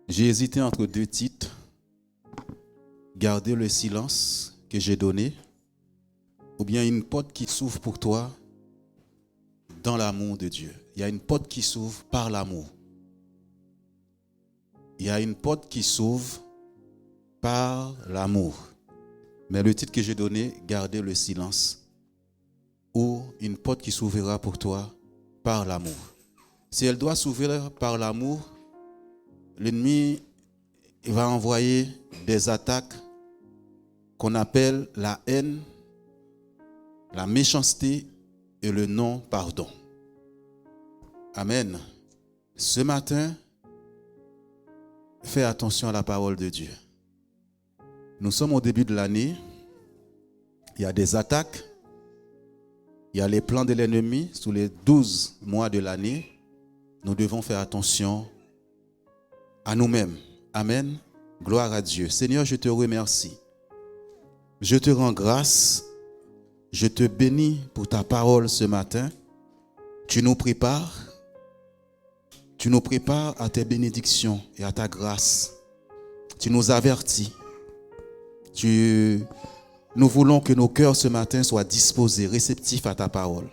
J'ai hésité entre deux titres. Garder le silence que j'ai donné, ou bien une porte qui s'ouvre pour toi dans l'amour de Dieu. Il y a une porte qui s'ouvre par l'amour. Il y a une porte qui s'ouvre par l'amour. Mais le titre que j'ai donné, garder le silence, ou une porte qui s'ouvrira pour toi par l'amour. Si elle doit s'ouvrir par l'amour, l'ennemi va envoyer des attaques qu'on appelle la haine, la méchanceté et le non-pardon. Amen. Ce matin, fais attention à la parole de Dieu. Nous sommes au début de l'année. Il y a des attaques. Il y a les plans de l'ennemi sous les 12 mois de l'année. Nous devons faire attention à nous-mêmes. Amen. Gloire à Dieu. Seigneur, je te remercie. Je te rends grâce. Je te bénis pour ta parole ce matin. Tu nous prépares. Tu nous prépares à tes bénédictions et à ta grâce. Tu nous avertis. Nous voulons que nos cœurs ce matin soient disposés, réceptifs à ta parole.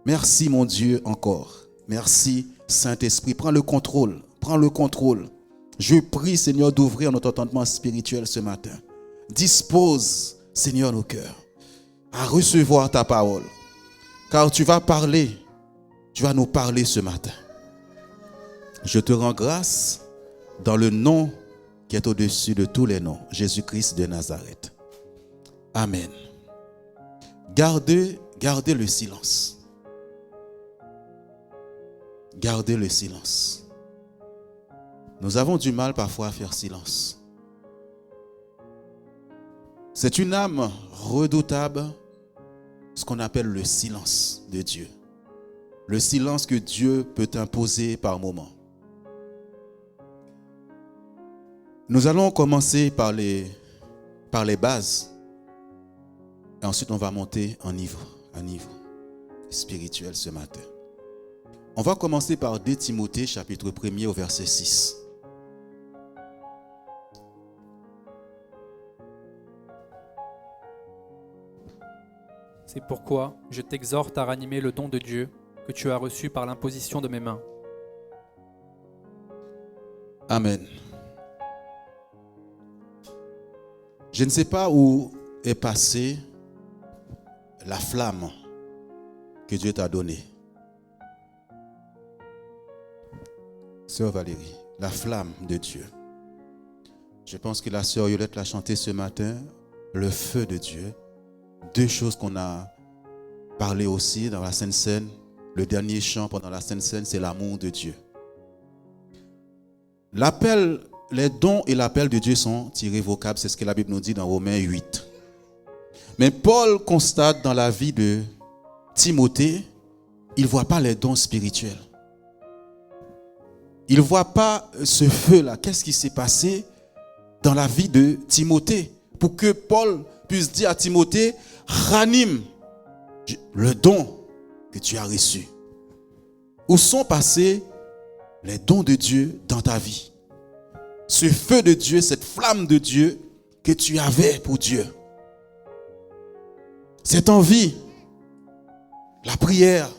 Merci mon Dieu encore. Merci Saint-Esprit. Prends le contrôle. Prends le contrôle. Je prie Seigneur d'ouvrir notre entendement spirituel ce matin. Dispose Seigneur nos cœurs à recevoir ta parole. Car tu vas parler. Tu vas nous parler ce matin. Je te rends grâce dans le nom qui est au-dessus de tous les noms, Jésus-Christ de Nazareth. Amen. Gardez le silence. Gardez le silence. Nous avons du mal parfois à faire silence. C'est une âme redoutable, ce qu'on appelle le silence de Dieu. Le silence que Dieu peut imposer par moment. Nous allons commencer par les bases. Et ensuite, on va monter en niveau spirituel ce matin. On va commencer par 2 Timothée, chapitre 1er au verset 6. C'est pourquoi je t'exhorte à ranimer le don de Dieu que tu as reçu par l'imposition de mes mains. Amen. Je ne sais pas où est passée la flamme que Dieu t'a donnée. Sœur Valérie, la flamme de Dieu. Je pense que la sœur Yolette l'a chanté ce matin, le feu de Dieu. 2 choses qu'on a parlé aussi dans la Sainte Seine. Le dernier chant pendant la Sainte Seine, c'est l'amour de Dieu. Les dons et l'appel de Dieu sont irrévocables, c'est ce que la Bible nous dit dans Romains 8. Mais Paul constate dans la vie de Timothée, il ne voit pas les dons spirituels. Il ne voit pas ce feu-là. Qu'est-ce qui s'est passé dans la vie de Timothée pour que Paul puisse dire à Timothée, ranime le don que tu as reçu. Où sont passés les dons de Dieu dans ta vie? Ce feu de Dieu, cette flamme de Dieu que tu avais pour Dieu. Cette envie, la prière,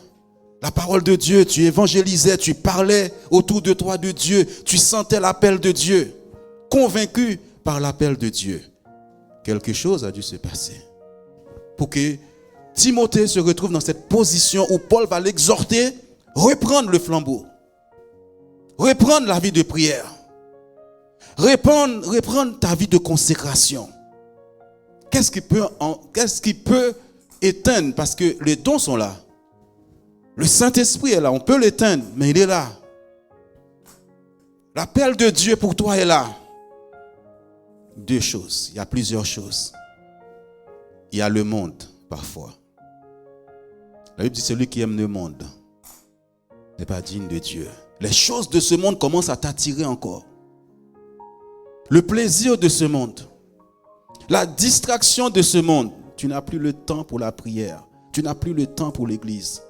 la parole de Dieu, tu évangélisais, tu parlais autour de toi de Dieu, tu sentais l'appel de Dieu, convaincu par l'appel de Dieu. Quelque chose a dû se passer pour que Timothée se retrouve dans cette position où Paul va l'exhorter, reprendre le flambeau, reprendre la vie de prière, reprendre ta vie de consécration. Qu'est-ce qui peut éteindre? Parce que les dons sont là. Le Saint-Esprit est là, on peut l'éteindre, mais il est là. L'appel de Dieu pour toi est là. 2 choses, il y a plusieurs choses. Il y a le monde, parfois. La Bible dit, celui qui aime le monde n'est pas digne de Dieu. Les choses de ce monde commencent à t'attirer encore. Le plaisir de ce monde, la distraction de ce monde. Tu n'as plus le temps pour la prière. Tu n'as plus le temps pour l'église.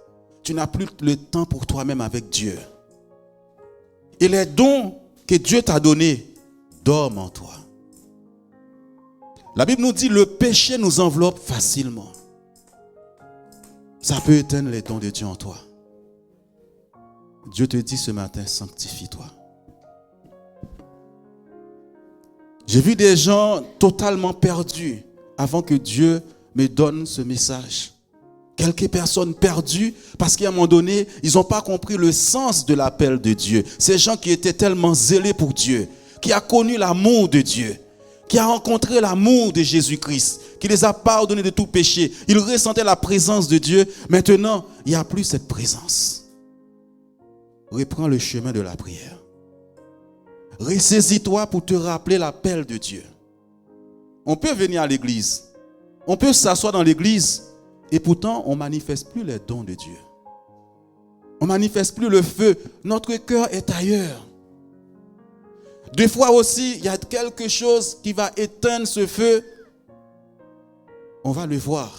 Tu n'as plus le temps pour toi-même avec Dieu. Et les dons que Dieu t'a donné dorment en toi. La Bible nous dit le péché nous enveloppe facilement. Ça peut éteindre les dons de Dieu en toi. Dieu te dit ce matin, sanctifie-toi. J'ai vu des gens totalement perdus avant que Dieu me donne ce message. Quelques personnes perdues parce qu'à un moment donné, ils n'ont pas compris le sens de l'appel de Dieu. Ces gens qui étaient tellement zélés pour Dieu, qui ont connu l'amour de Dieu, qui ont rencontré l'amour de Jésus-Christ, qui les a pardonnés de tout péché. Ils ressentaient la présence de Dieu. Maintenant, il n'y a plus cette présence. Reprends le chemin de la prière. Ressaisis-toi pour te rappeler l'appel de Dieu. On peut venir à l'église. On peut s'asseoir dans l'église. Et pourtant, on ne manifeste plus les dons de Dieu. On ne manifeste plus le feu. Notre cœur est ailleurs. Des fois aussi, il y a quelque chose qui va éteindre ce feu. On va le voir.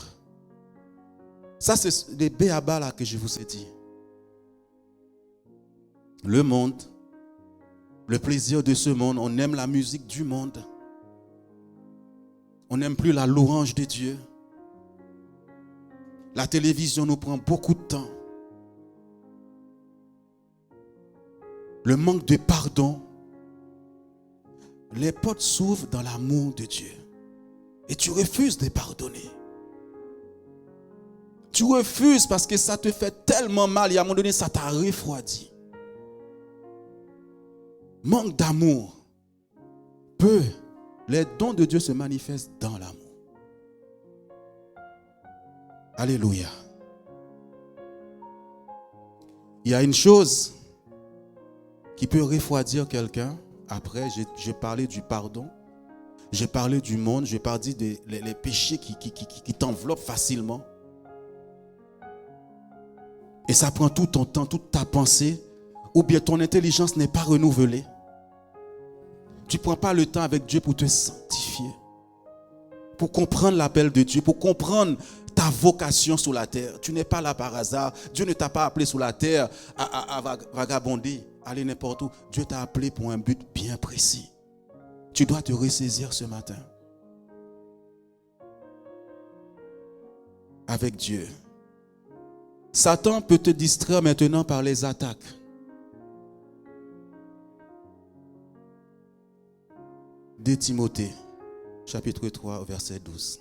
Ça, c'est les béabas là que je vous ai dit. Le monde, le plaisir de ce monde, on aime la musique du monde. On n'aime plus la louange de Dieu. La télévision nous prend beaucoup de temps. Le manque de pardon. Les portes s'ouvrent dans l'amour de Dieu. Et tu refuses de pardonner. Tu refuses parce que ça te fait tellement mal et à un moment donné, ça t'a refroidi. Manque d'amour. Les dons de Dieu se manifestent dans l'amour. Alléluia. Il y a une chose qui peut refroidir quelqu'un. Après, j'ai parlé du pardon. J'ai parlé du monde. J'ai parlé des les péchés qui t'enveloppent facilement. Et ça prend tout ton temps, toute ta pensée. Ou bien ton intelligence n'est pas renouvelée. Tu ne prends pas le temps avec Dieu pour te sanctifier. Pour comprendre l'appel de Dieu. Pour comprendre ta vocation sur la terre. Tu n'es pas là par hasard. Dieu ne t'a pas appelé sur la terre à vagabonder, aller n'importe où. Dieu t'a appelé pour un but bien précis. Tu dois te ressaisir ce matin. Avec Dieu. Satan peut te distraire maintenant par les attaques. De Timothée, chapitre 3, verset 12.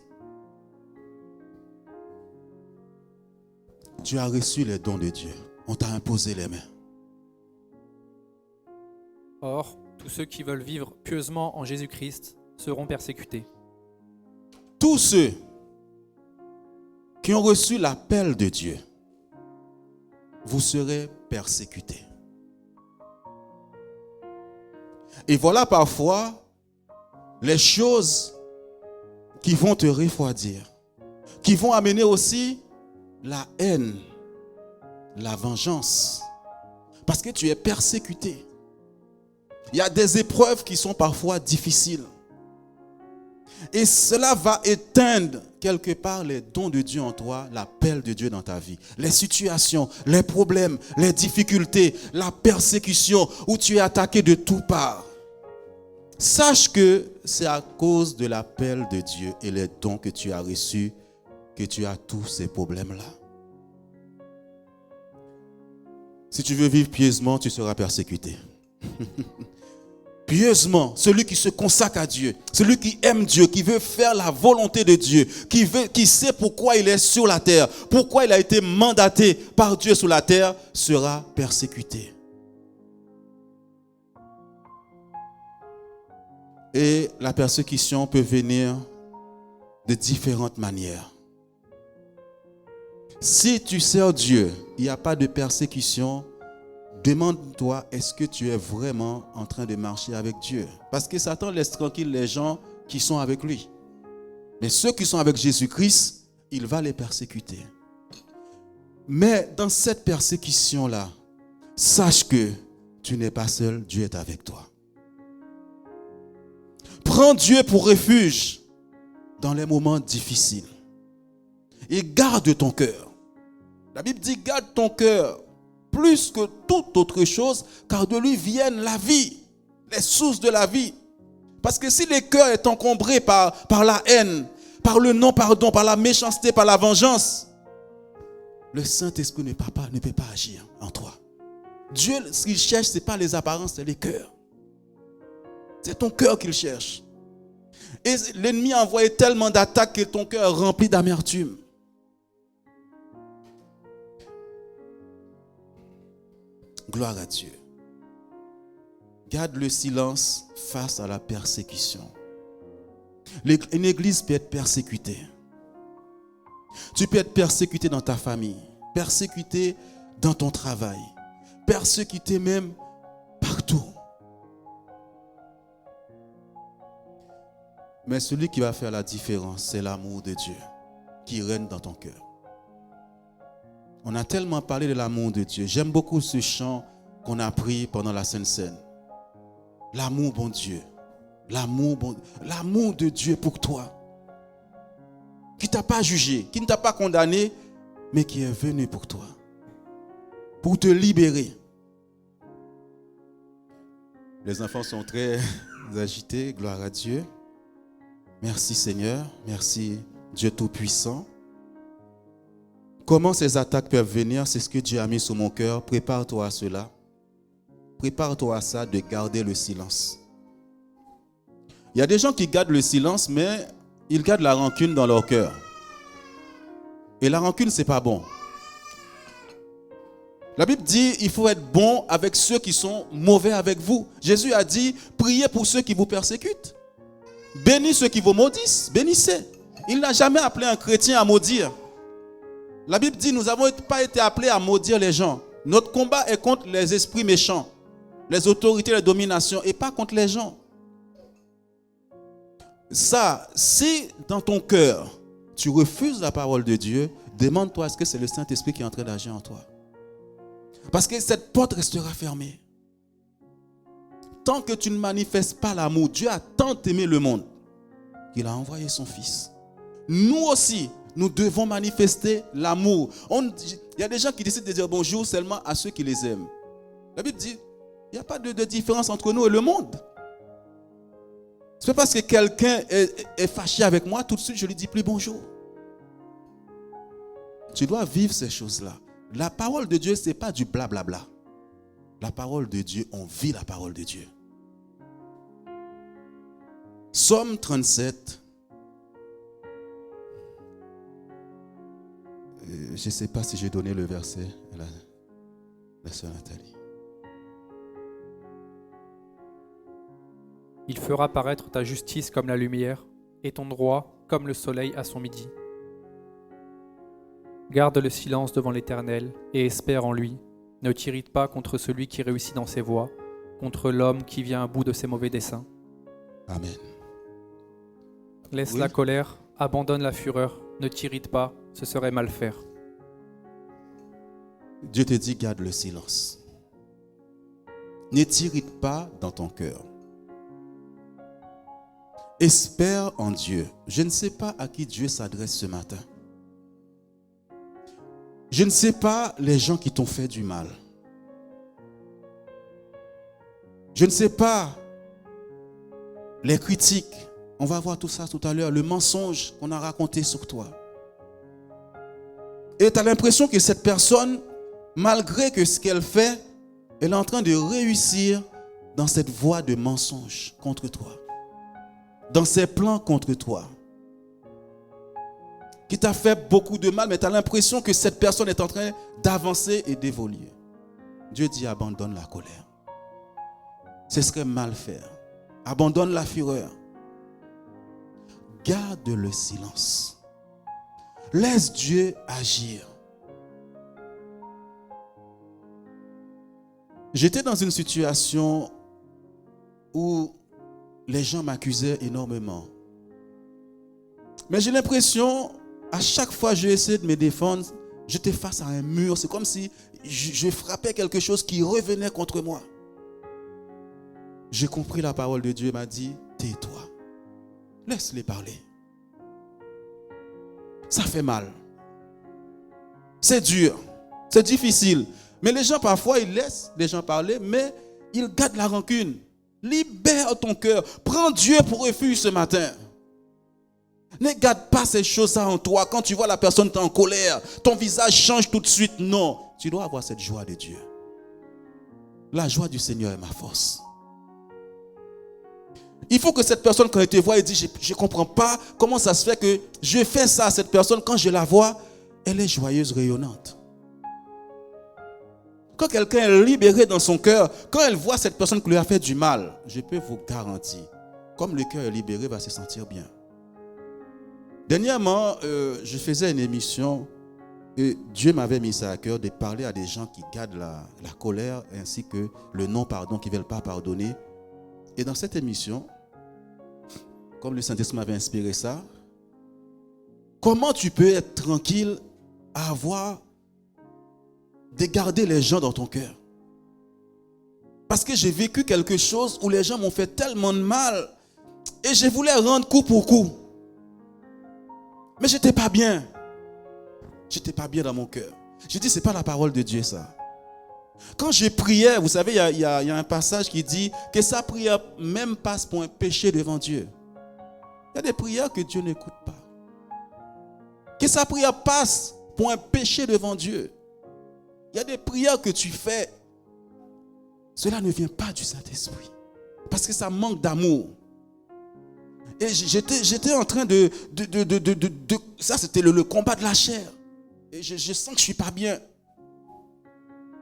Tu as reçu les dons de Dieu. On t'a imposé les mains. Or, tous ceux qui veulent vivre pieusement en Jésus-Christ seront persécutés. Tous ceux qui ont reçu l'appel de Dieu, vous serez persécutés. Et voilà parfois les choses qui vont te refroidir, qui vont amener aussi la haine, la vengeance, parce que tu es persécuté. Il y a des épreuves qui sont parfois difficiles. Et cela va éteindre quelque part les dons de Dieu en toi, l'appel de Dieu dans ta vie. Les situations, les problèmes, les difficultés, la persécution où tu es attaqué de toutes parts. Sache que c'est à cause de l'appel de Dieu et les dons que tu as reçus que tu as tous ces problèmes-là. Si tu veux vivre pieusement, tu seras persécuté. Pieusement, celui qui se consacre à Dieu, celui qui aime Dieu, qui veut faire la volonté de Dieu, qui sait pourquoi il est sur la terre, pourquoi il a été mandaté par Dieu sur la terre, sera persécuté. Et la persécution peut venir de différentes manières. Si tu sers Dieu, il n'y a pas de persécution. Demande-toi, est-ce que tu es vraiment en train de marcher avec Dieu? Parce que Satan laisse tranquille les gens qui sont avec lui. Mais ceux qui sont avec Jésus-Christ, il va les persécuter. Mais dans cette persécution-là, sache que tu n'es pas seul, Dieu est avec toi. Prends Dieu pour refuge dans les moments difficiles. Et garde ton cœur. La Bible dit, garde ton cœur plus que toute autre chose, car de lui viennent la vie, les sources de la vie. Parce que si le cœur est encombré par la haine, par le non-pardon, par la méchanceté, par la vengeance, le Saint-Esprit ne peut pas agir en toi. Dieu, ce qu'il cherche, ce n'est pas les apparences, c'est les cœurs. C'est ton cœur qu'il cherche. Et l'ennemi a envoyé tellement d'attaques que ton cœur est rempli d'amertume. Gloire à Dieu. Garde le silence face à la persécution. Une église peut être persécutée. Tu peux être persécuté dans ta famille, persécuté dans ton travail, persécuté même partout. Mais celui qui va faire la différence, c'est l'amour de Dieu qui règne dans ton cœur. On a tellement parlé de l'amour de Dieu. J'aime beaucoup ce chant qu'on a pris pendant la Sainte Seine. L'amour, bon Dieu. L'amour de Dieu pour toi. Qui ne t'a pas jugé, qui ne t'a pas condamné, mais qui est venu pour toi. Pour te libérer. Les enfants sont très agités, gloire à Dieu. Merci Seigneur, merci Dieu Tout-Puissant. Comment ces attaques peuvent venir, c'est ce que Dieu a mis sur mon cœur. Prépare-toi à cela. Prépare-toi à ça, de garder le silence. Il y a des gens qui gardent le silence, mais ils gardent la rancune dans leur cœur. Et la rancune, ce n'est pas bon. La Bible dit, il faut être bon avec ceux qui sont mauvais avec vous. Jésus a dit, priez pour ceux qui vous persécutent. Bénis ceux qui vous maudissent. Bénissez. Il n'a jamais appelé un chrétien à maudire. La Bible dit, nous n'avons pas été appelés à maudire les gens. Notre combat est contre les esprits méchants, les autorités, les dominations, et pas contre les gens. Ça, si dans ton cœur, tu refuses la parole de Dieu, demande-toi, est-ce que c'est le Saint-Esprit qui est en train d'agir en toi? Parce que cette porte restera fermée. Tant que tu ne manifestes pas l'amour, Dieu a tant aimé le monde qu'il a envoyé son Fils. Nous aussi, nous devons manifester l'amour. Il y a des gens qui décident de dire bonjour seulement à ceux qui les aiment. La Bible dit, il n'y a pas de différence entre nous et le monde. Ce n'est pas parce que quelqu'un est fâché avec moi, tout de suite je lui dis plus bonjour. Tu dois vivre ces choses-là. La parole de Dieu, ce n'est pas du blablabla. La parole de Dieu, on vit la parole de Dieu. Psaume 37. Je ne sais pas si j'ai donné le verset à la sœur Nathalie. Il fera paraître ta justice comme la lumière et ton droit comme le soleil à son midi. Garde le silence devant l'Éternel et espère en lui. Ne t'irrite pas contre celui qui réussit dans ses voies, contre l'homme qui vient à bout de ses mauvais desseins. Amen. Laisse la colère, abandonne la fureur, ne t'irrite pas, ce serait mal faire. Dieu te dit, garde le silence. Ne t'irrite pas dans ton cœur. Espère en Dieu. Je ne sais pas à qui Dieu s'adresse ce matin. Je ne sais pas les gens qui t'ont fait du mal. Je ne sais pas les critiques. On va voir tout ça tout à l'heure. Le mensonge qu'on a raconté sur toi. Et tu as l'impression que cette personne, malgré que ce qu'elle fait, elle est en train de réussir dans cette voie de mensonge contre toi. Dans ses plans contre toi. Qui t'a fait beaucoup de mal, mais tu as l'impression que cette personne est en train d'avancer et d'évoluer. Dieu dit, abandonne la colère. Ce serait mal faire. Abandonne la fureur. Garde le silence. Laisse Dieu agir. J'étais dans une situation où les gens m'accusaient énormément. Mais j'ai l'impression, à chaque fois que je essayais de me défendre, j'étais face à un mur. C'est comme si je frappais quelque chose qui revenait contre moi. J'ai compris la parole de Dieu et m'a dit, tais-toi. Laisse-les parler. Ça fait mal. C'est dur. C'est difficile. Mais les gens, parfois, ils laissent les gens parler, mais ils gardent la rancune. Libère ton cœur. Prends Dieu pour refuge ce matin. Ne garde pas ces choses-là en toi. Quand tu vois la personne t'es en colère, ton visage change tout de suite. Non, tu dois avoir cette joie de Dieu. La joie du Seigneur est ma force. Il faut que cette personne, quand elle te voit, elle dit, je ne comprends pas comment ça se fait que je fais ça à cette personne. Quand je la vois, elle est joyeuse, rayonnante. Quand quelqu'un est libéré dans son cœur, quand elle voit cette personne qui lui a fait du mal, je peux vous garantir, comme le cœur est libéré, il va se sentir bien. Dernièrement, je faisais une émission et Dieu m'avait mis ça à cœur de parler à des gens qui gardent la colère ainsi que le non-pardon, qui ne veulent pas pardonner. Et dans cette émission, comme le Saint-Esprit m'avait inspiré ça, comment tu peux être tranquille à de garder les gens dans ton cœur? Parce que j'ai vécu quelque chose où les gens m'ont fait tellement de mal et je voulais rendre coup pour coup. Mais je n'étais pas bien. Je n'étais pas bien dans mon cœur. J'ai dit, ce n'est pas la parole de Dieu ça. Quand je priais, vous savez, il y a un passage qui dit que sa prière même passe pour un péché devant Dieu. Il y a des prières que Dieu n'écoute pas. Que sa prière passe pour un péché devant Dieu. Il y a des prières que tu fais. Cela ne vient pas du Saint-Esprit. Parce que ça manque d'amour. Et j'étais en train de ça c'était le combat de la chair. Et je sens que je ne suis pas bien.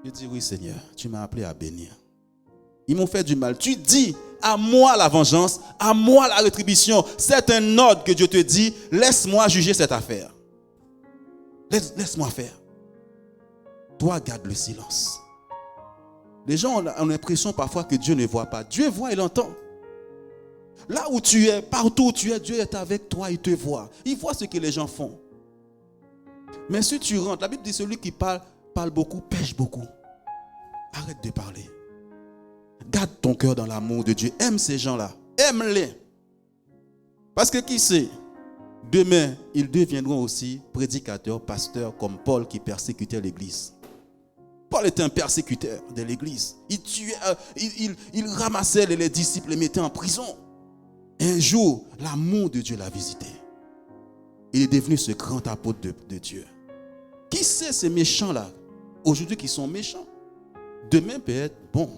Je dis, oui Seigneur, tu m'as appelé à bénir. Ils m'ont fait du mal. Tu dis, à moi la vengeance, à moi la rétribution. C'est un ordre que Dieu te dit, laisse-moi juger cette affaire. Laisse-moi faire. Toi, garde le silence. Les gens ont l'impression parfois que Dieu ne voit pas. Dieu voit, il entend. Là où tu es, partout où tu es, Dieu est avec toi, il te voit. Il voit ce que les gens font. Mais si tu rentres, la Bible dit celui qui parle beaucoup, pêche beaucoup. Arrête de parler. Garde ton cœur dans l'amour de Dieu. Aime ces gens-là. Aime-les. Parce que qui sait, demain, ils deviendront aussi prédicateurs, pasteurs comme Paul qui persécutait l'église. Paul était un persécuteur de l'église. Il tuait, il ramassait les disciples, les mettait en prison. Un jour, l'amour de Dieu l'a visité. Il est devenu ce grand apôtre de Dieu. Qui sait ces méchants-là, aujourd'hui qui sont méchants, demain peut être bon.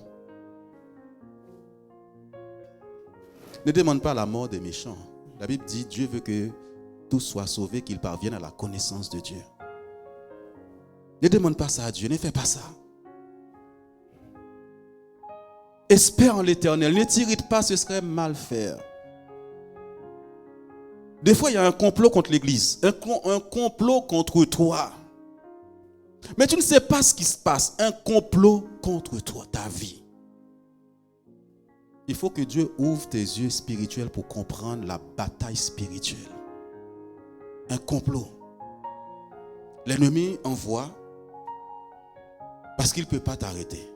Ne demande pas la mort des méchants. La Bible dit, Dieu veut que tous soient sauvés, qu'ils parviennent à la connaissance de Dieu. Ne demande pas ça à Dieu, ne fais pas ça. Espère en l'Éternel, ne t'irrite pas, ce serait mal faire. Des fois, il y a un complot contre l'église, un complot contre toi. Mais tu ne sais pas ce qui se passe, un complot contre toi, ta vie. Il faut que Dieu ouvre tes yeux spirituels pour comprendre la bataille spirituelle. Un complot. L'ennemi envoie parce qu'il ne peut pas t'arrêter.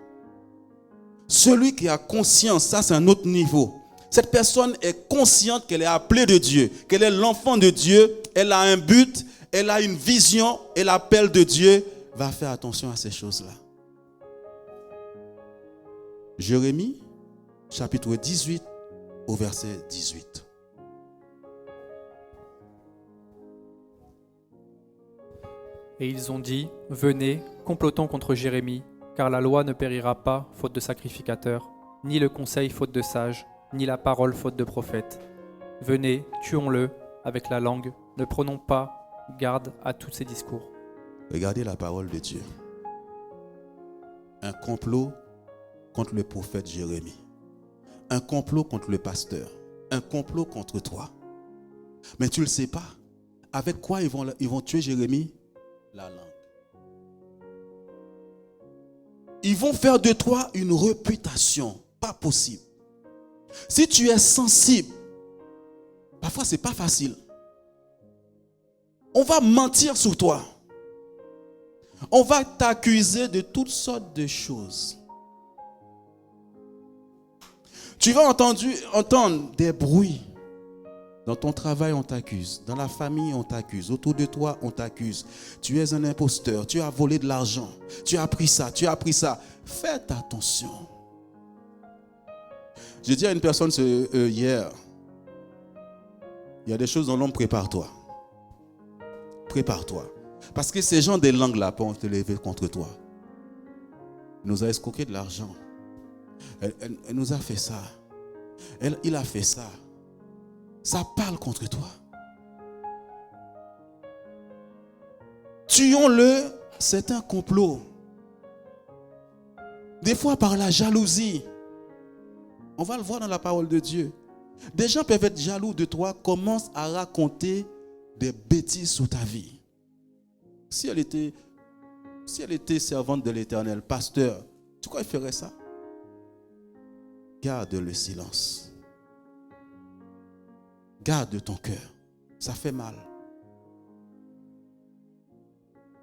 Celui qui a conscience, ça c'est un autre niveau. Cette personne est consciente qu'elle est appelée de Dieu, qu'elle est l'enfant de Dieu, elle a un but, elle a une vision et l'appel de Dieu. Va faire attention à ces choses-là. Jérémie, chapitre 18, au verset 18. Et ils ont dit, venez, complotons contre Jérémie, car la loi ne périra pas, faute de sacrificateurs, ni le conseil, faute de sages, ni la parole, faute de prophètes. Venez, tuons-le avec la langue, ne prenons pas garde à tous ces discours. Regardez la parole de Dieu. Un complot contre le prophète Jérémie. Un complot contre le pasteur. Un complot contre toi. Mais tu ne le sais pas. Avec quoi ils vont tuer Jérémie? La langue. Ils vont faire de toi une réputation. Pas possible. Si tu es sensible, parfois c'est pas facile. On va mentir sur toi. On va t'accuser de toutes sortes de choses. Tu vas entendre des bruits. Dans ton travail, on t'accuse. Dans la famille, on t'accuse. Autour de toi, on t'accuse. Tu es un imposteur. Tu as volé de l'argent. Tu as pris ça. Tu as pris ça. Faites attention. J'ai dit à une personne hier, il y a des choses dans l'homme, prépare-toi. Prépare-toi. Parce que ces gens des langues là peuvent te lever contre toi. Il nous a escroqué de l'argent. Elle nous a fait ça. Il a fait ça. Ça parle contre toi. Tuons-le, c'est un complot. Des fois par la jalousie. On va le voir dans la parole de Dieu. Des gens peuvent être jaloux de toi, commencent à raconter des bêtises sur ta vie. Si elle était servante de l'Éternel, pasteur, tu crois qu'elle ferait ça? Garde le silence. Garde ton cœur. Ça fait mal.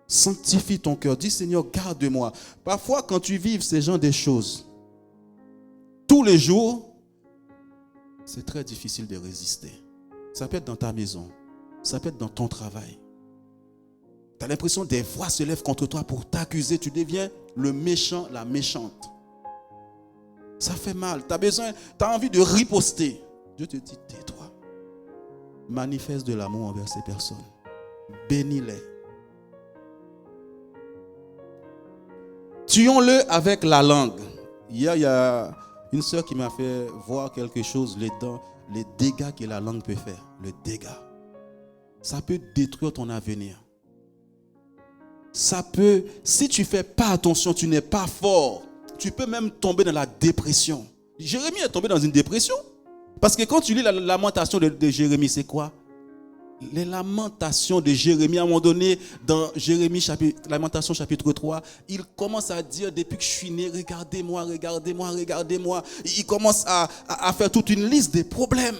Sanctifie ton cœur. Dis Seigneur, garde-moi. Parfois, quand tu vives ces genres de choses, tous les jours, c'est très difficile de résister. Ça peut être dans ta maison. Ça peut être dans ton travail. Tu as l'impression que des voix se lèvent contre toi pour t'accuser. Tu deviens le méchant, la méchante. Ça fait mal. Tu as envie de riposter. Dieu te dit, tais-toi. Manifeste de l'amour envers ces personnes. Bénis-les. Tuons-le avec la langue. Hier, il y a une sœur qui m'a fait voir quelque chose, les dégâts que la langue peut faire. Le dégât. Ça peut détruire ton avenir. Ça peut, si tu ne fais pas attention, tu n'es pas fort. Tu peux même tomber dans la dépression. Jérémie est tombé dans une dépression. Parce que quand tu lis la lamentation de Jérémie, c'est quoi? Les lamentations de Jérémie, à un moment donné, dans Jérémie, lamentation chapitre 3, il commence à dire, depuis que je suis né, regardez-moi, regardez-moi, regardez-moi. Il commence à faire toute une liste de problèmes.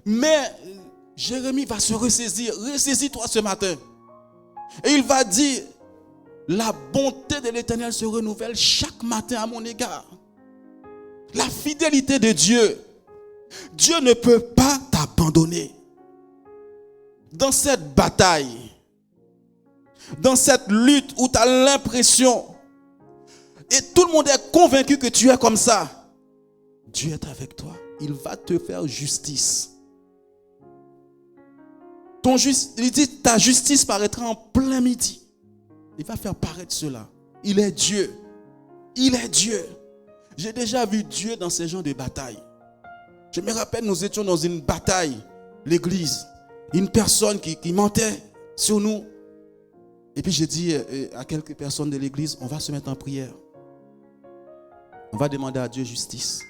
Mais Jérémie va se ressaisir. Ressaisis-toi ce matin. Et il va dire, la bonté de l'Éternel se renouvelle chaque matin à mon égard. La fidélité de Dieu. Dieu ne peut pas t'abandonner. Dans cette bataille, dans cette lutte où tu as l'impression, et tout le monde est convaincu que tu es comme ça, Dieu est avec toi. Il va te faire justice. Il dit, ta justice paraîtra en plein midi. Il va faire paraître cela. Il est Dieu. Il est Dieu. J'ai déjà vu Dieu dans ces genres de bataille. Je me rappelle, nous étions dans une bataille, l'église. Une personne qui mentait sur nous. Et puis j'ai dit à quelques personnes de l'église, on va se mettre en prière. On va demander à Dieu justice.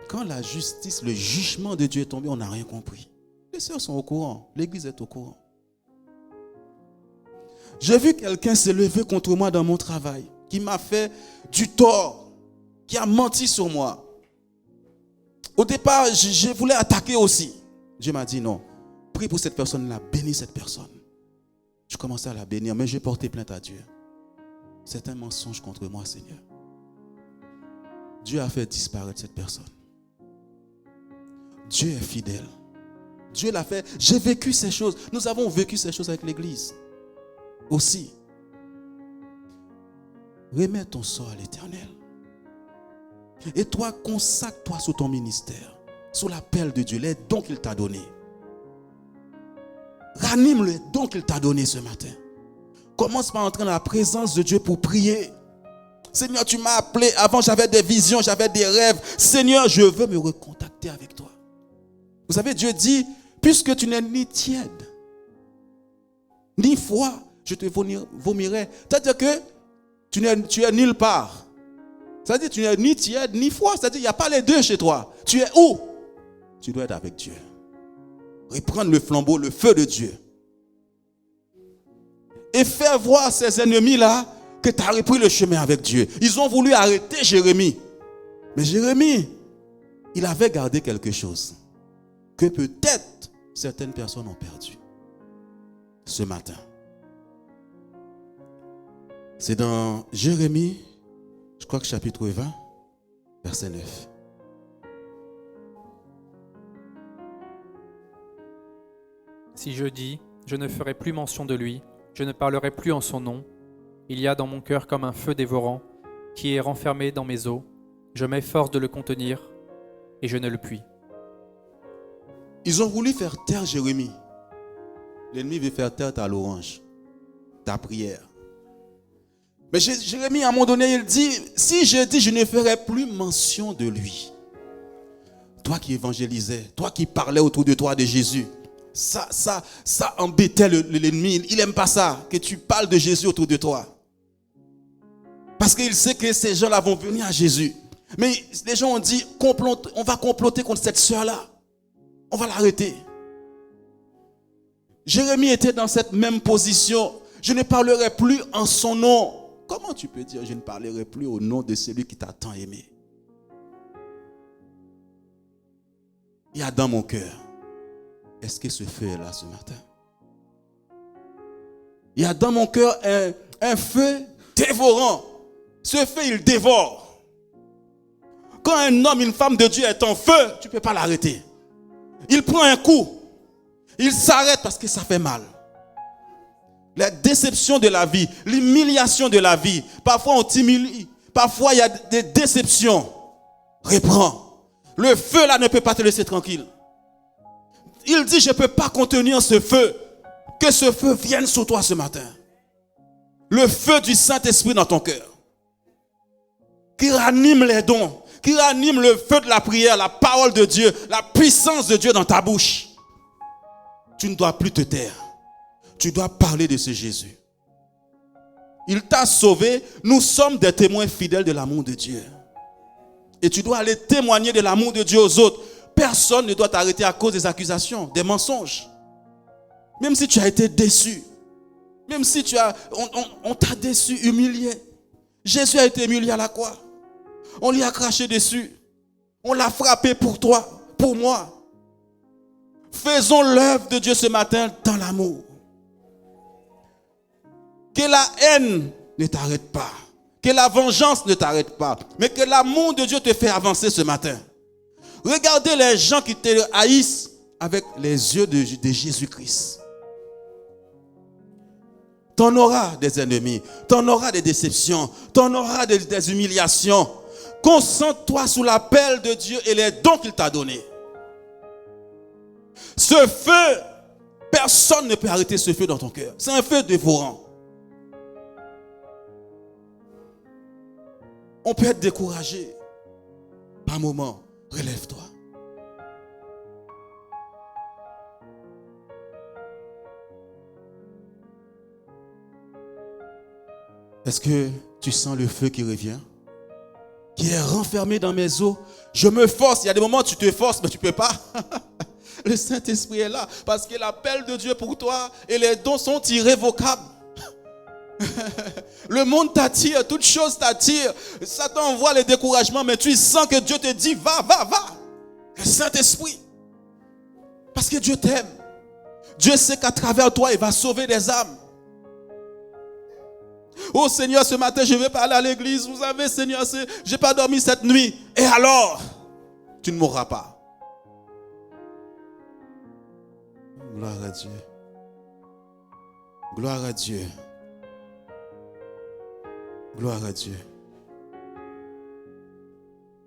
Quand la justice, le jugement de Dieu est tombé, on n'a rien compris. Les sœurs sont au courant. L'église est au courant. J'ai vu quelqu'un se lever contre moi dans mon travail, qui m'a fait du tort, qui a menti sur moi. Au départ, je voulais attaquer aussi. Dieu m'a dit non. Prie pour cette personne-là, bénis cette personne. Je commençais à la bénir, mais j'ai porté plainte à Dieu. C'est un mensonge contre moi, Seigneur. Dieu a fait disparaître cette personne. Dieu est fidèle. Dieu l'a fait. J'ai vécu ces choses. Nous avons vécu ces choses avec l'église. Aussi. Remets ton sort à l'Éternel. Et toi, consacre-toi sur ton ministère. Sous l'appel de Dieu, les dons qu'il t'a donnés. Ranime les dons qu'il t'a donnés ce matin. Commence par entrer dans la présence de Dieu pour prier. Seigneur, tu m'as appelé. Avant, j'avais des visions, j'avais des rêves. Seigneur, je veux me recontacter avec toi. Vous savez, Dieu dit, puisque tu n'es ni tiède, ni froid, je te vomirai. C'est-à-dire que tu es nulle part. C'est-à-dire que tu n'es ni tiède, ni froid. C'est-à-dire qu'il n'y a pas les deux chez toi. Tu es où? Tu dois être avec Dieu. Reprendre le flambeau, le feu de Dieu. Et faire voir ces ennemis-là que tu as repris le chemin avec Dieu. Ils ont voulu arrêter Jérémie. Mais Jérémie, il avait gardé quelque chose que peut-être certaines personnes ont perdu ce matin. C'est dans Jérémie, je crois que chapitre 20, verset 9. Si je dis, je ne ferai plus mention de lui, je ne parlerai plus en son nom, il y a dans mon cœur comme un feu dévorant qui est renfermé dans mes os. Je m'efforce de le contenir et je ne le puis. Ils ont voulu faire taire Jérémie. L'ennemi veut faire taire ta louange, ta prière. Mais Jérémie, à un moment donné, il dit, si je dis, je ne ferai plus mention de lui. Toi qui évangélisais, toi qui parlais autour de toi de Jésus, ça embêtait l'ennemi. Il n'aime pas ça, que tu parles de Jésus autour de toi. Parce qu'il sait que ces gens-là vont venir à Jésus. Mais les gens ont dit, on va comploter contre cette sœur-là. On va l'arrêter. Jérémie était dans cette même position. Je ne parlerai plus en son nom. Comment tu peux dire, je ne parlerai plus au nom de celui qui t'a tant aimé? Il y a dans mon cœur, est-ce que ce feu est là ce matin? Il y a dans mon cœur un feu dévorant. Ce feu, il dévore. Quand un homme, une femme de Dieu est en feu, tu ne peux pas l'arrêter. Il prend un coup. Il s'arrête parce que ça fait mal. La déception de la vie, l'humiliation de la vie. Parfois on t'humilie. Parfois il y a des déceptions. Reprends. Le feu là ne peut pas te laisser tranquille. Il dit, je ne peux pas contenir ce feu. Que ce feu vienne sur toi ce matin. Le feu du Saint-Esprit dans ton cœur. Qui ranime les dons. Qui ranime le feu de la prière, la parole de Dieu, la puissance de Dieu dans ta bouche. Tu ne dois plus te taire. Tu dois parler de ce Jésus. Il t'a sauvé. Nous sommes des témoins fidèles de l'amour de Dieu. Et tu dois aller témoigner de l'amour de Dieu aux autres. Personne ne doit t'arrêter à cause des accusations, des mensonges. Même si tu as été déçu. Même si on t'a déçu, humilié. Jésus a été humilié à la croix. On lui a craché dessus. On l'a frappé pour toi, pour moi. Faisons l'œuvre de Dieu ce matin dans l'amour. Que la haine ne t'arrête pas. Que la vengeance ne t'arrête pas. Mais que l'amour de Dieu te fait avancer ce matin. Regardez les gens qui te haïssent avec les yeux de Jésus-Christ. T'en auras des ennemis. T'en auras des déceptions. T'en auras des humiliations. Concentre-toi sous l'appel de Dieu et les dons qu'il t'a donnés. Ce feu, personne ne peut arrêter ce feu dans ton cœur. C'est un feu dévorant. On peut être découragé. Par moment, relève-toi. Est-ce que tu sens le feu qui revient? Qui est renfermé dans mes os? Je me force. Il y a des moments où tu te forces, mais tu ne peux pas. Le Saint-Esprit est là. Parce que l'appel de Dieu pour toi et les dons sont irrévocables. Le monde t'attire, toute chose t'attire. Satan envoie les découragements, mais tu sens que Dieu te dit, va, va, va. Le Saint-Esprit. Parce que Dieu t'aime. Dieu sait qu'à travers toi, il va sauver des âmes. Oh Seigneur, ce matin, je vais pas aller à l'église. Vous savez, Seigneur, je n'ai pas dormi cette nuit. Et alors, tu ne mourras pas. Gloire à Dieu. Gloire à Dieu. Gloire à Dieu.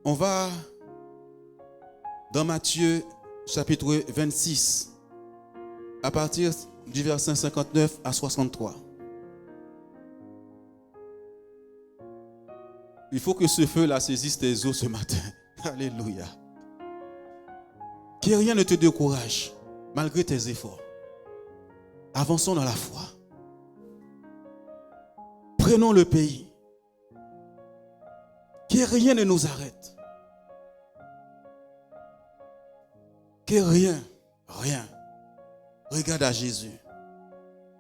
On va dans Matthieu chapitre 26 à partir du verset 59 à 63. Il faut que ce feu-là saisisse tes os ce matin. Alléluia. Que rien ne te décourage malgré tes efforts. Avançons dans la foi. Prenons le pays. Que rien ne nous arrête. Que rien. Regarde à Jésus.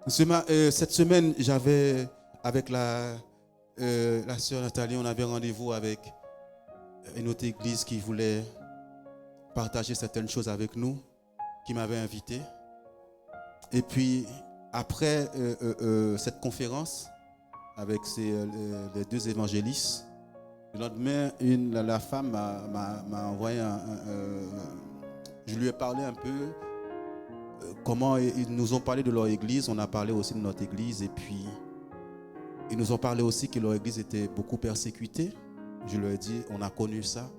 Cette semaine, j'avais avec la sœur Nathalie, on avait rendez-vous avec une autre église qui voulait partager certaines choses avec nous, qui m'avait invité. Et puis, après cette conférence, avec les deux évangélistes, le lendemain, la femme m'a envoyé je lui ai parlé un peu comment ils nous ont parlé de leur église. On a parlé aussi de notre église et puis ils nous ont parlé aussi que leur église était beaucoup persécutée Je lui ai dit, on a connu ça.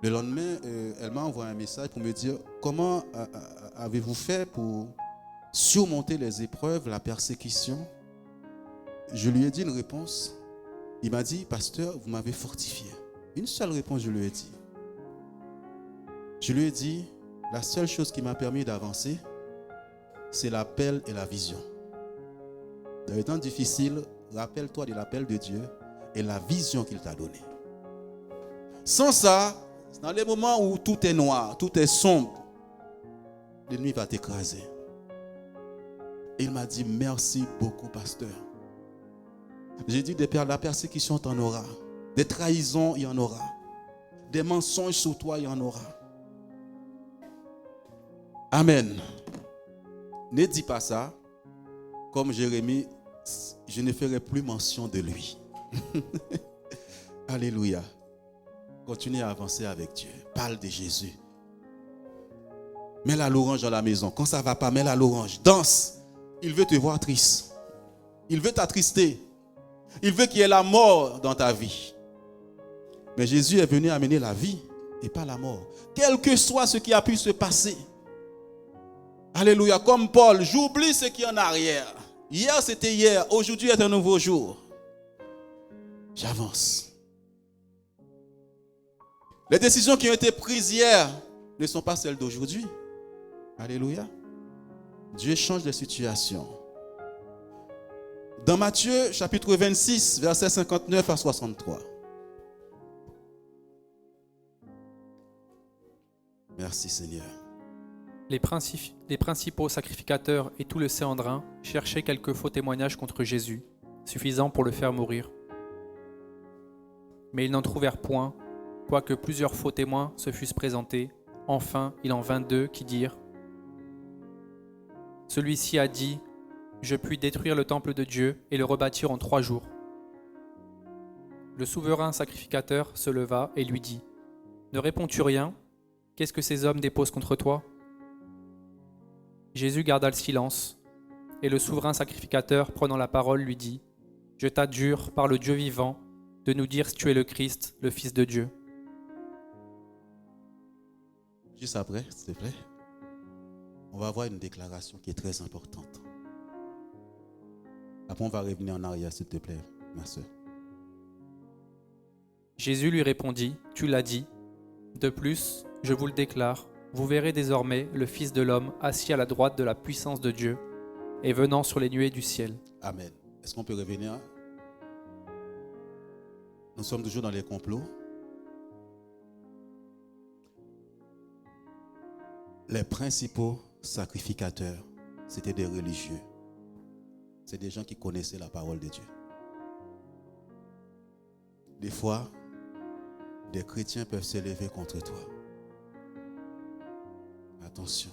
Le lendemain, elle m'a envoyé un message pour me dire, comment avez-vous fait pour surmonter les épreuves, la persécution? Je lui ai dit une réponse. Il m'a dit, pasteur, vous m'avez fortifié. Une seule réponse, je lui ai dit. Je lui ai dit, la seule chose qui m'a permis d'avancer, c'est l'appel et la vision. Dans les temps difficiles, rappelle-toi de l'appel de Dieu et la vision qu'il t'a donnée. Sans ça, dans les moments où tout est noir, tout est sombre, l'ennemi va t'écraser. Et il m'a dit, merci beaucoup, pasteur. J'ai dit, de la persécution, tu en auras. Des trahisons, il y en aura. Des mensonges sur toi, il y en aura. Amen. Ne dis pas ça. Comme Jérémie, je ne ferai plus mention de lui. Alléluia. Continue à avancer avec Dieu. Parle de Jésus. Mets la louange dans la maison. Quand ça ne va pas, mets la louange. Danse. Il veut te voir triste. Il veut t'attrister. Il veut qu'il y ait la mort dans ta vie. Mais Jésus est venu amener la vie et pas la mort. Quel que soit ce qui a pu se passer. Alléluia. Comme Paul, j'oublie ce qui est en arrière. Hier, c'était hier. Aujourd'hui est un nouveau jour. J'avance. Les décisions qui ont été prises hier ne sont pas celles d'aujourd'hui. Alléluia. Dieu change les situations. Dans Matthieu, chapitre 26, versets 59 à 63. Merci Seigneur. Les principaux sacrificateurs et tout le Sanhédrin cherchaient quelques faux témoignages contre Jésus, suffisants pour le faire mourir. Mais ils n'en trouvèrent point, quoique plusieurs faux témoins se fussent présentés. Enfin, il en vint 2 qui dirent : « Celui-ci a dit : Je puis détruire le temple de Dieu et le rebâtir en 3 jours. » Le souverain sacrificateur se leva et lui dit : « Ne réponds-tu rien ? Qu'est-ce que ces hommes déposent contre toi ? » Jésus garda le silence, et le souverain sacrificateur, prenant la parole, lui dit : « Je t'adjure par le Dieu vivant de nous dire si tu es le Christ, le Fils de Dieu. » Juste après, s'il te plaît, on va avoir une déclaration qui est très importante. Après, on va revenir en arrière, s'il te plaît, ma soeur. Jésus lui répondit : « Tu l'as dit. De plus, je vous le déclare, vous verrez désormais le Fils de l'homme assis à la droite de la puissance de Dieu et venant sur les nuées du ciel. » Amen. Est-ce qu'on peut revenir? Nous sommes toujours dans les complots. Les principaux sacrificateurs, c'était des religieux. C'est des gens qui connaissaient la parole de Dieu. Des fois, des chrétiens peuvent s'élever contre toi. Attention.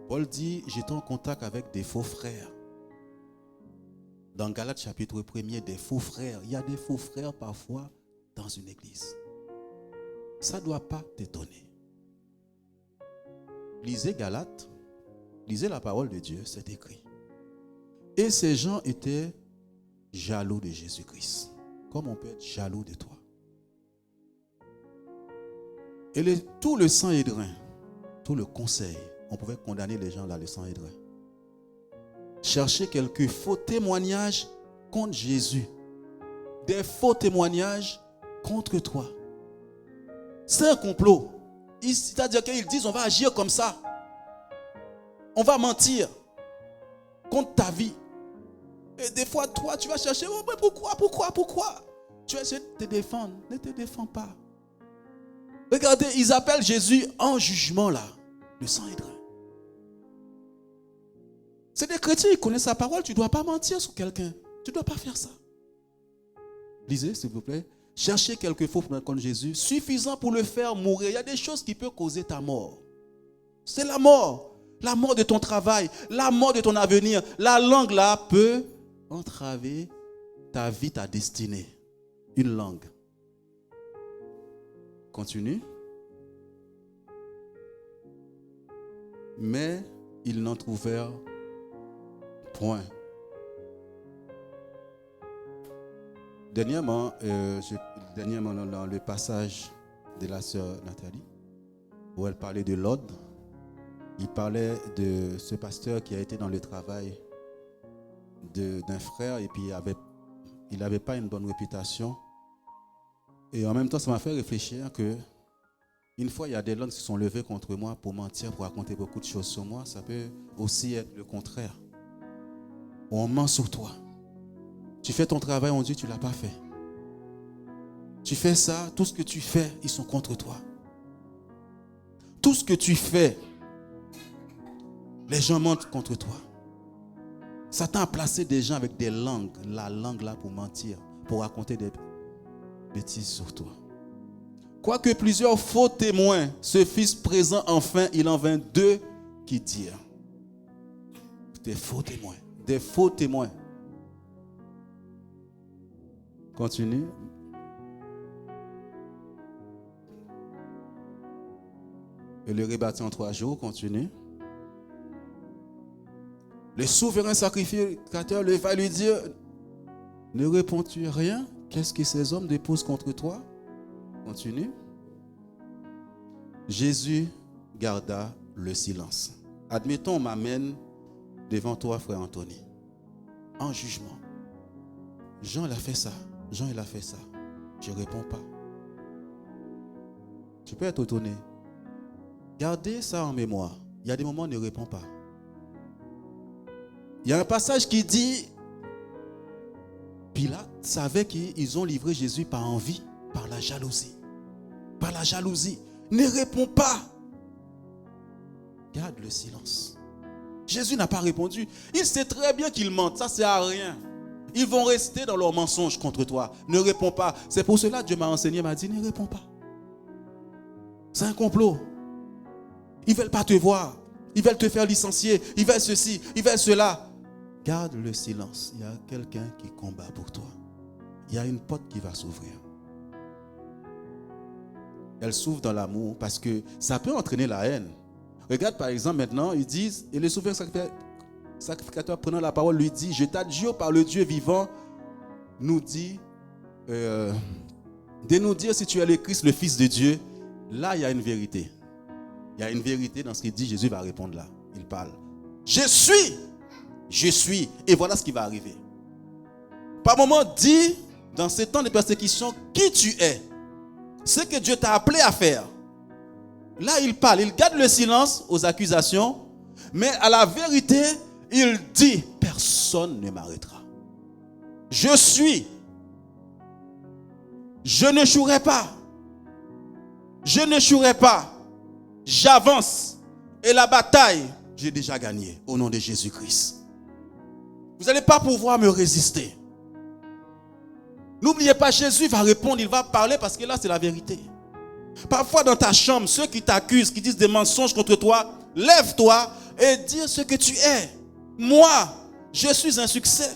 Paul dit, j'étais en contact avec des faux frères. Dans Galates chapitre 1er, des faux frères. Il y a des faux frères parfois dans une église. Ça ne doit pas t'étonner. Lisez Galates, lisez la parole de Dieu, c'est écrit. Et ces gens étaient jaloux de Jésus-Christ. Comme on peut être jaloux de toi. Et tout le Sanhédrin, tout le conseil, on pouvait condamner les gens là, le Sanhédrin. Chercher quelques faux témoignages contre Jésus. Des faux témoignages contre toi. C'est un complot. C'est-à-dire qu'ils disent on va agir comme ça. On va mentir contre ta vie. Et des fois, toi, tu vas chercher, oh, mais pourquoi? Tu vas essayer de te défendre. Ne te défends pas. Regardez, ils appellent Jésus en jugement là. Le Sanhédrin. C'est des chrétiens, ils connaissent sa parole. Tu ne dois pas mentir sur quelqu'un. Tu ne dois pas faire ça. Lisez, s'il vous plaît. Cherchez quelques faux contre Jésus, suffisant pour le faire mourir. Il y a des choses qui peuvent causer ta mort. C'est la mort. La mort de ton travail, la mort de ton avenir. La langue là peut entraver ta vie, ta destinée. Une langue. Continue. Mais ils n'en trouvèrent point. Dernièrement, dans le passage de la sœur Nathalie, où elle parlait de l'ordre, il parlait de ce pasteur qui a été dans le travail d'un frère et puis il n'avait pas une bonne réputation. Et en même temps, ça m'a fait réfléchir que une fois, il y a des langues qui se sont levées contre moi pour mentir, pour raconter beaucoup de choses sur moi. Ça peut aussi être le contraire. On ment sur toi. Tu fais ton travail, on dit que tu ne l'as pas fait. Tu fais ça, tout ce que tu fais, ils sont contre toi. Tout ce que tu fais, les gens mentent contre toi. Satan a placé des gens avec des langues, la langue là pour mentir, pour raconter des bêtises sur toi. Quoique plusieurs faux témoins se fissent présents, enfin, il en vint 2 qui dirent. Des faux témoins. Des faux témoins. Continue. Et le rebâtit en 3 jours. Continue. Le souverain sacrificateur le va lui dire, ne réponds-tu rien? Qu'est-ce que ces hommes déposent contre toi? Continue. Jésus garda le silence. Admettons, on m'amène devant toi, frère Anthony, en jugement. Jean, il a fait ça. Jean, il a fait ça. Je ne réponds pas. Tu peux être étonné. Gardez ça en mémoire. Il y a des moments où on ne répond pas. Il y a un passage qui dit, Pilate savait qu'ils ont livré Jésus par envie, par la jalousie. Par la jalousie. Ne réponds pas. Garde le silence. Jésus n'a pas répondu. Il sait très bien qu'ils mentent. Ça ne sert à rien. Ils vont rester dans leurs mensonges contre toi. Ne réponds pas. C'est pour cela que Dieu m'a enseigné, m'a dit, ne réponds pas. C'est un complot. Ils ne veulent pas te voir. Ils veulent te faire licencier. Ils veulent ceci. Ils veulent cela. Garde le silence. Il y a quelqu'un qui combat pour toi. Il y a une porte qui va s'ouvrir. Elle s'ouvre dans l'amour parce que ça peut entraîner la haine. Regarde par exemple maintenant, ils disent, et le souverain sacrificateur prenant la parole lui dit, je t'adjure par le Dieu vivant, nous dit, de nous dire si tu es le Christ, le Fils de Dieu. Là, il y a une vérité. Il y a une vérité dans ce qu'il dit. Jésus va répondre là. Il parle. Je suis. Et voilà ce qui va arriver. Par moment, dis, dans ces temps de persécution, qui tu es. Ce que Dieu t'a appelé à faire. Là, il parle. Il garde le silence aux accusations. Mais à la vérité, il dit, personne ne m'arrêtera. Je suis. Je n'échouerai pas. Je n'échouerai pas. J'avance. Et la bataille, j'ai déjà gagné au nom de Jésus-Christ. Vous n'allez pas pouvoir me résister. N'oubliez pas, Jésus va répondre, il va parler parce que là, c'est la vérité. Parfois, dans ta chambre, ceux qui t'accusent, qui disent des mensonges contre toi, lève-toi et dis ce que tu es. Moi, je suis un succès.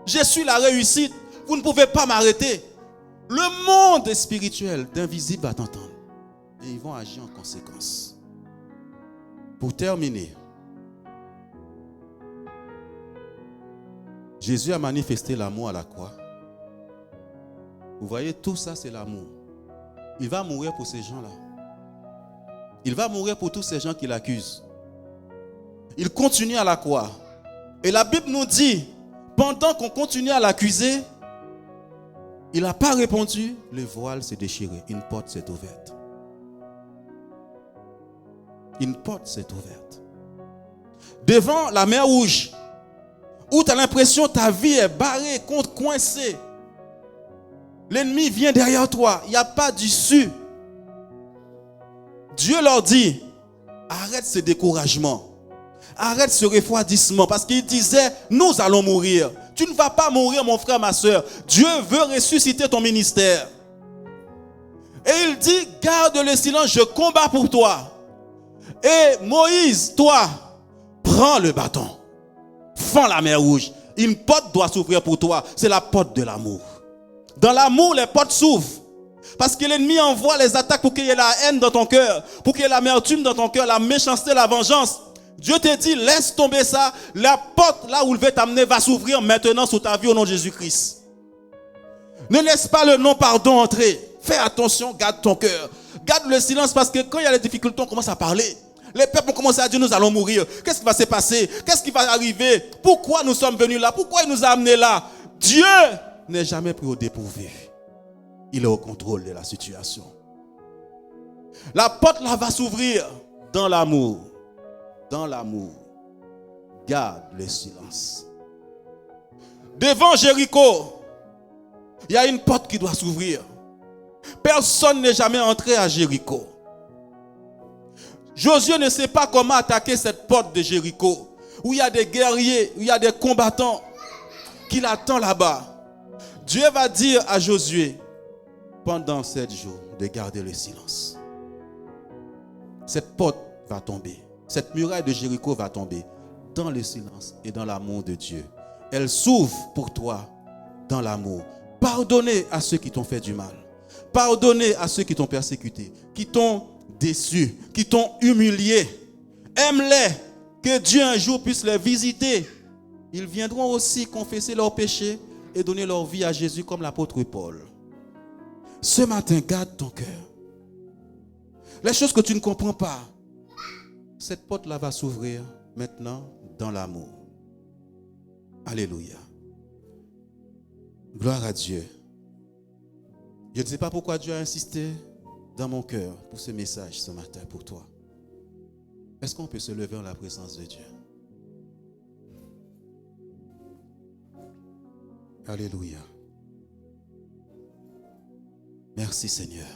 Je suis la réussite. Vous ne pouvez pas m'arrêter. Le monde spirituel d'invisible va t'entendre. Et ils vont agir en conséquence. Pour terminer, Jésus a manifesté l'amour à la croix. Vous voyez, tout ça, c'est l'amour. Il va mourir pour ces gens-là. Il va mourir pour tous ces gens qui l'accusent. Il continue à la croix. Et la Bible nous dit, pendant qu'on continue à l'accuser, il n'a pas répondu, le voile s'est déchiré, une porte s'est ouverte. Une porte s'est ouverte. Devant la mer Rouge, où tu as l'impression que ta vie est barrée, coincée. L'ennemi vient derrière toi. Il n'y a pas d'issue. Dieu leur dit, arrête ce découragement. Arrête ce refroidissement. Parce qu'il disait, nous allons mourir. Tu ne vas pas mourir, mon frère, ma soeur. Dieu veut ressusciter ton ministère. Et il dit, garde le silence, je combats pour toi. Et Moïse, toi, prends le bâton. Fends la mer Rouge. Une porte doit s'ouvrir pour toi. C'est la porte de l'amour. Dans l'amour, les portes s'ouvrent. Parce que l'ennemi envoie les attaques pour qu'il y ait la haine dans ton cœur. Pour qu'il y ait l'amertume dans ton cœur, la méchanceté, la vengeance. Dieu te dit, laisse tomber ça. La porte là où il veut t'amener va s'ouvrir maintenant sur ta vie au nom de Jésus-Christ. Ne laisse pas le non-pardon entrer. Fais attention, garde ton cœur. Garde le silence parce que quand il y a des difficultés, on commence à parler. Les peuples ont commencé à dire nous allons mourir. Qu'est-ce qui va se passer? Qu'est-ce qui va arriver? Pourquoi nous sommes venus là? Pourquoi il nous a amenés là? Dieu n'est jamais pris au dépourvu. Il est au contrôle de la situation. La porte là va s'ouvrir dans l'amour. Dans l'amour. Garde le silence. Devant Jéricho, il y a une porte qui doit s'ouvrir. Personne n'est jamais entré à Jéricho. Josué ne sait pas comment attaquer cette porte de Jéricho, où il y a des guerriers, où il y a des combattants qui l'attendent là-bas. Dieu va dire à Josué, pendant 7 jours, de garder le silence. Cette porte va tomber. Cette muraille de Jéricho va tomber dans le silence et dans l'amour de Dieu. Elle s'ouvre pour toi dans l'amour. Pardonnez à ceux qui t'ont fait du mal. Pardonnez à ceux qui t'ont persécuté, qui t'ont déçu, qui t'ont humilié. Aime-les, que Dieu un jour puisse les visiter. Ils viendront aussi confesser leurs péchés et donner leur vie à Jésus comme l'apôtre Paul. Ce matin, garde ton cœur. Les choses que tu ne comprends pas, cette porte-là va s'ouvrir maintenant dans l'amour. Alléluia. Gloire à Dieu. Je ne sais pas pourquoi Dieu a insisté dans mon cœur pour ce message ce matin pour toi. Est-ce qu'on peut se lever en la présence de Dieu? Alléluia. Merci Seigneur.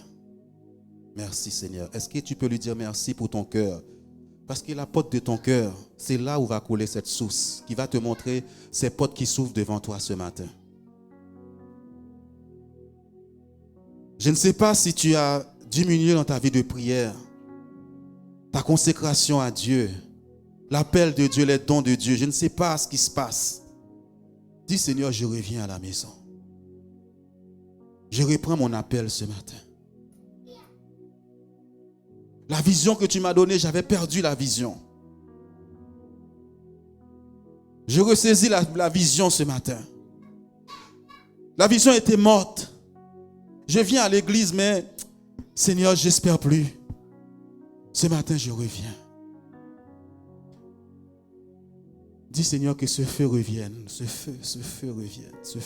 Merci Seigneur. Est-ce que tu peux lui dire merci pour ton cœur? Parce que la porte de ton cœur, c'est là où va couler cette source qui va te montrer ces portes qui s'ouvrent devant toi ce matin. Je ne sais pas si tu as diminué dans ta vie de prière, ta consécration à Dieu, l'appel de Dieu, les dons de Dieu. Je ne sais pas ce qui se passe. Dis Seigneur, je reviens à la maison. Je reprends mon appel ce matin. La vision que tu m'as donnée, j'avais perdu la vision. Je ressaisis la vision ce matin. La vision était morte. Je viens à l'église, mais Seigneur, j'espère plus. Ce matin, je reviens. Dis Seigneur que ce feu revienne, ce feu revienne, ce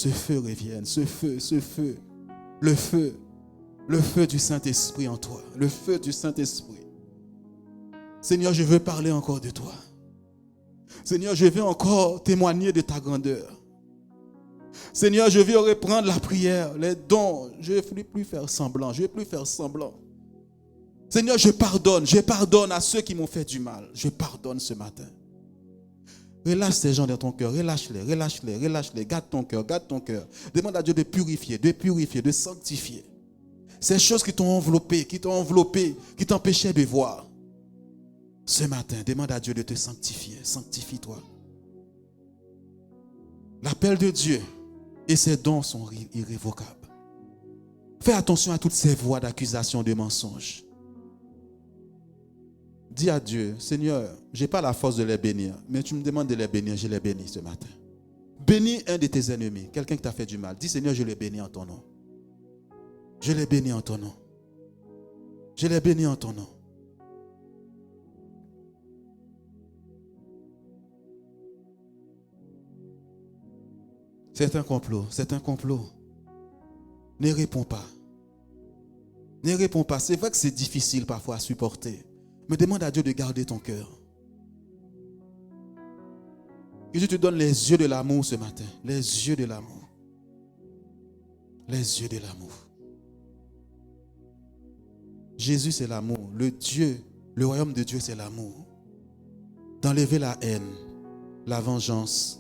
feu revienne, ce feu, le feu du Saint-Esprit en toi, le feu du Saint-Esprit. Seigneur, je veux parler encore de toi. Seigneur, je veux encore témoigner de ta grandeur. Seigneur, je veux reprendre la prière, les dons. Je ne veux plus faire semblant, Seigneur, je pardonne à ceux qui m'ont fait du mal. Je pardonne ce matin. Relâche ces gens dans ton cœur, relâche-les. Garde ton cœur. Demande à Dieu de purifier, de sanctifier. Ces choses qui t'ont enveloppé, qui t'empêchaient de voir. Ce matin, demande à Dieu de te sanctifier. Sanctifie-toi. L'appel de Dieu et ses dons sont irrévocables. Fais attention à toutes ces voix d'accusation, de mensonges. Dis à Dieu, Seigneur, je n'ai pas la force de les bénir, mais tu me demandes de les bénir, je les bénis ce matin. Bénis un de tes ennemis, quelqu'un qui t'a fait du mal. Dis Seigneur, je les bénis en ton nom. Je les bénis en ton nom. Je les bénis en ton nom. C'est un complot. Ne réponds pas. C'est vrai que c'est difficile parfois à supporter. Mais demande à Dieu de garder ton cœur. Que Dieu te donne les yeux de l'amour ce matin. Les yeux de l'amour. Les yeux de l'amour. Jésus, c'est l'amour. Le royaume de Dieu, c'est l'amour. D'enlever la haine, la vengeance.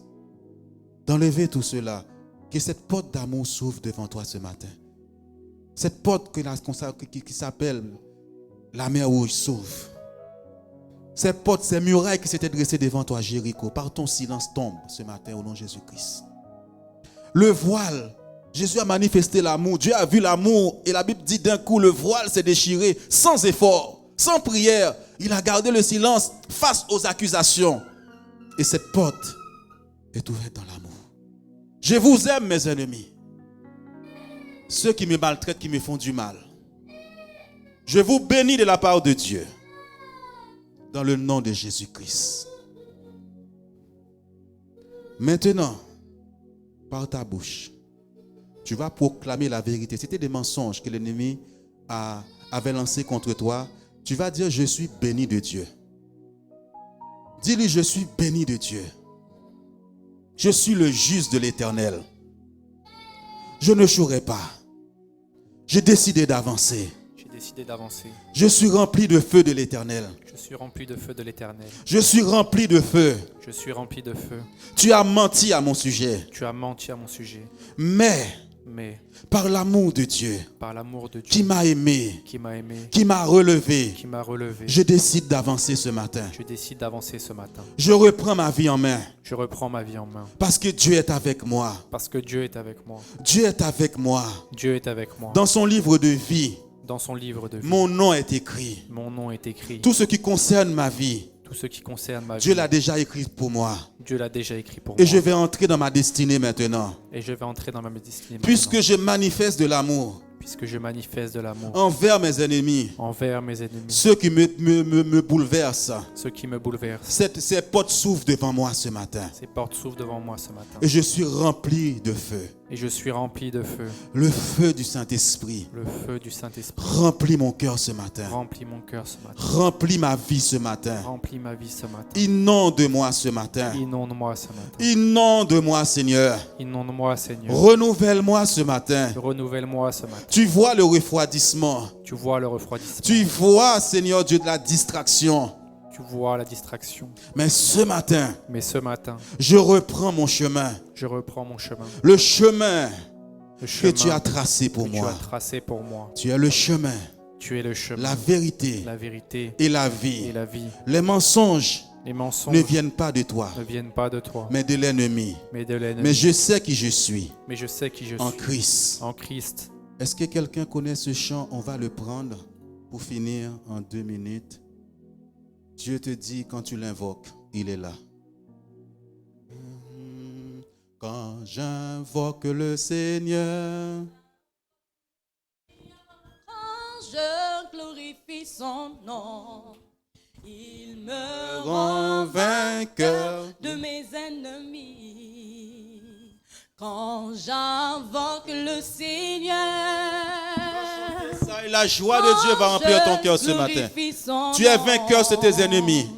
D'enlever tout cela. Que cette porte d'amour s'ouvre devant toi ce matin. Cette porte qui s'appelle la mer rouge s'ouvre. Ces portes, ces murailles qui s'étaient dressées devant toi, Jéricho, par ton silence tombe ce matin au nom de Jésus-Christ. Le voile, Jésus a manifesté l'amour, Dieu a vu l'amour et la Bible dit d'un coup, le voile s'est déchiré sans effort, sans prière. Il a gardé le silence face aux accusations. Et cette porte est ouverte dans l'amour. Je vous aime mes ennemis. ceux qui me maltraitent, qui me font du mal. Je vous bénis de la part de Dieu. Dans le nom de Jésus-Christ. Maintenant, par ta bouche, tu vas proclamer la vérité. C'était des mensonges que l'ennemi avait lancés contre toi. Tu vas dire, je suis béni de Dieu. Dis-lui, je suis béni de Dieu. Je suis le juste de l'Éternel. Je ne jouerai pas. J'ai décidé d'avancer. Je suis rempli de feu de l'Éternel. Je suis rempli de feu de l'Éternel. Je suis rempli de feu. Je suis rempli de feu. Tu as menti à mon sujet. Tu as menti à mon sujet. Mais par l'amour de Dieu, qui m'a aimé, qui m'a relevé, je décide d'avancer ce matin. Je reprends ma vie en main. Parce que Dieu est avec moi. Dieu est avec moi. Dans son livre de vie, mon nom est écrit. Tout ce qui concerne ma vie, Dieu l'a déjà écrit pour moi. Et je vais entrer dans ma destinée maintenant. Puisque je manifeste de l'amour envers mes ennemis, ceux qui me bouleversent. Ces portes s'ouvrent devant moi ce matin. Et je suis rempli de feu. Le feu du Saint-Esprit. Remplis mon cœur ce matin. Remplis ma vie ce matin. Inonde-moi ce matin. Inonde-moi, Seigneur. Renouvelle-moi ce matin. Tu vois le refroidissement. Tu vois, Seigneur Dieu, de la distraction. Mais ce matin, je reprends mon chemin. Le chemin que tu as tracé pour moi. Tu es le chemin. La vérité. Et la vie. Les mensonges ne viennent pas de toi. Mais de l'ennemi. Mais je sais qui je suis. En Christ. Est-ce que quelqu'un connaît ce chant? On va le prendre pour finir en 2 minutes. Dieu te dit quand tu l'invoques, il est là. Quand j'invoque le Seigneur, quand je glorifie son nom, il me rend vainqueur de mes ennemis. Quand j'invoque le Seigneur, et la joie de Dieu va remplir ton cœur ce matin. Tu es vainqueur sur tes ennemis.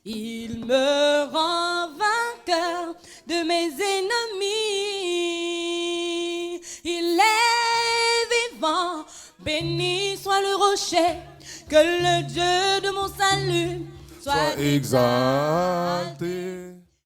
Il me rend vainqueur de mes ennemis. Il est vivant, béni soit le rocher, que le Dieu de mon salut soit exalté.